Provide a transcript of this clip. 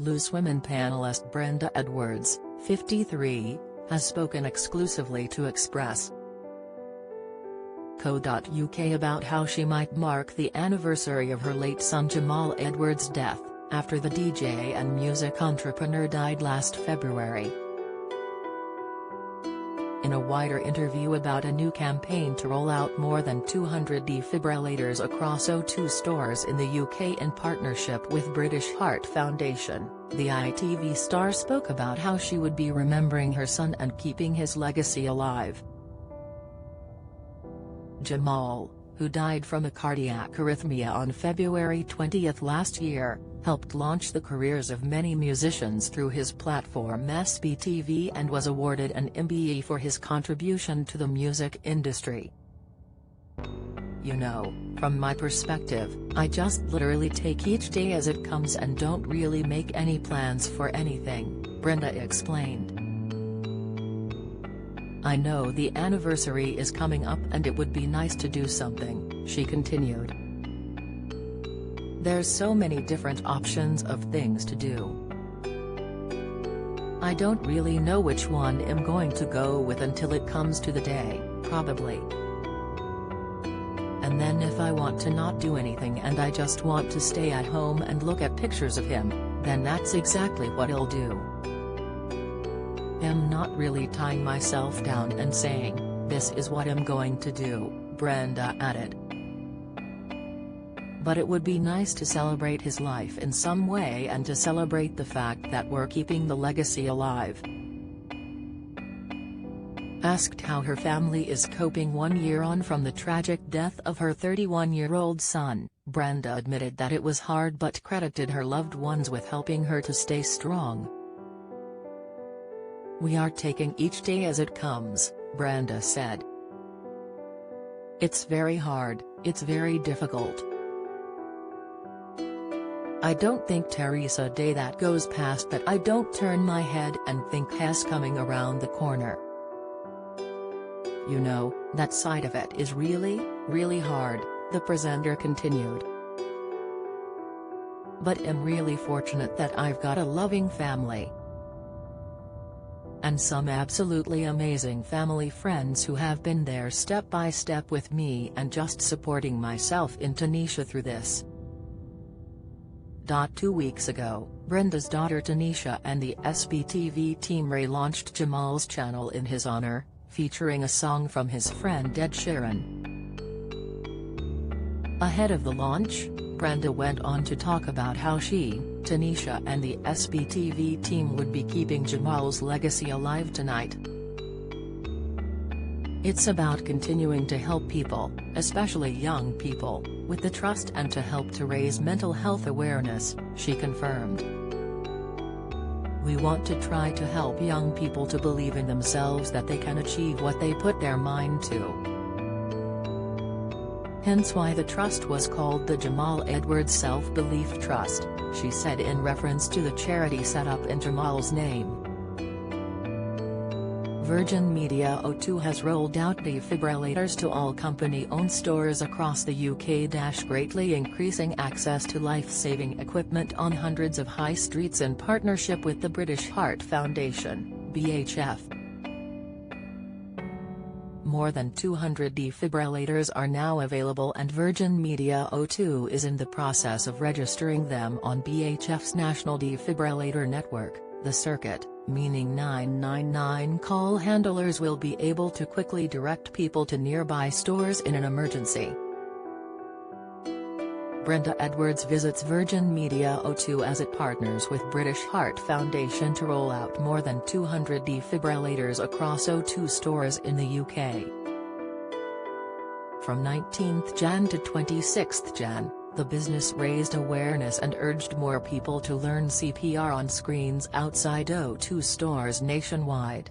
Loose Women panelist Brenda Edwards, 53, has spoken exclusively to Express.co.uk about how she might mark the anniversary of her late son Jamal Edwards' death, after the DJ and music entrepreneur died last February. In a wider interview about a new campaign to roll out more than 200 defibrillators across O2 stores in the UK in partnership with British Heart Foundation, the ITV star spoke about how she would be remembering her son and keeping his legacy alive. Jamal, who died from a cardiac arrhythmia on February 20 last year, helped launch the careers of many musicians through his platform SBTV and was awarded an MBE for his contribution to the music industry. "You know, from my perspective, I just literally take each day as it comes and don't really make any plans for anything," Brenda explained. "I know the anniversary is coming up and it would be nice to do something," she continued. "There's so many different options of things to do. I don't really know which one I'm going to go with until it comes to the day, probably. And then if I want to not do anything and I just want to stay at home and look at pictures of him, then that's exactly what I'll do. I'm not really tying myself down and saying, this is what I'm going to do," Brenda added. "But it would be nice to celebrate his life in some way and to celebrate the fact that we're keeping the legacy alive." Asked how her family is coping 1 year on from the tragic death of her 31-year-old son, Brenda admitted that it was hard but credited her loved ones with helping her to stay strong. "We are taking each day as it comes," Brenda said. "It's very hard, it's very difficult. I don't think there's a day that goes past that I don't turn my head and think he's coming around the corner. You know, that side of it is really, really hard," the presenter continued. "But I'm really fortunate that I've got a loving family. And some absolutely amazing family friends who have been there step by step with me and just supporting myself in Tanisha through this." 2 weeks ago, Brenda's daughter Tanisha and the SBTV team relaunched Jamal's channel in his honor, featuring a song from his friend Ed Sheeran. Ahead of the launch, Brenda went on to talk about how she, Tanisha and the SBTV team would be keeping Jamal's legacy alive tonight. "It's about continuing to help people, especially young people, with the trust and to help to raise mental health awareness," she confirmed. "We want to try to help young people to believe in themselves that they can achieve what they put their mind to. Hence why the trust was called the Jamal Edwards Self-Belief Trust," she said in reference to the charity set up in Jamal's name. Virgin Media O2 has rolled out defibrillators to all company-owned stores across the UK, greatly increasing access to life-saving equipment on hundreds of high streets in partnership with the British Heart Foundation, BHF. More than 200 defibrillators are now available and Virgin Media O2 is in the process of registering them on BHF's National Defibrillator Network, the circuit, meaning 999 call handlers will be able to quickly direct people to nearby stores in an emergency. Brenda Edwards visits Virgin Media O2 as it partners with British Heart Foundation to roll out more than 200 defibrillators across O2 stores in the UK. From 19th Jan to 26th Jan, the business raised awareness and urged more people to learn CPR on screens outside O2 stores nationwide.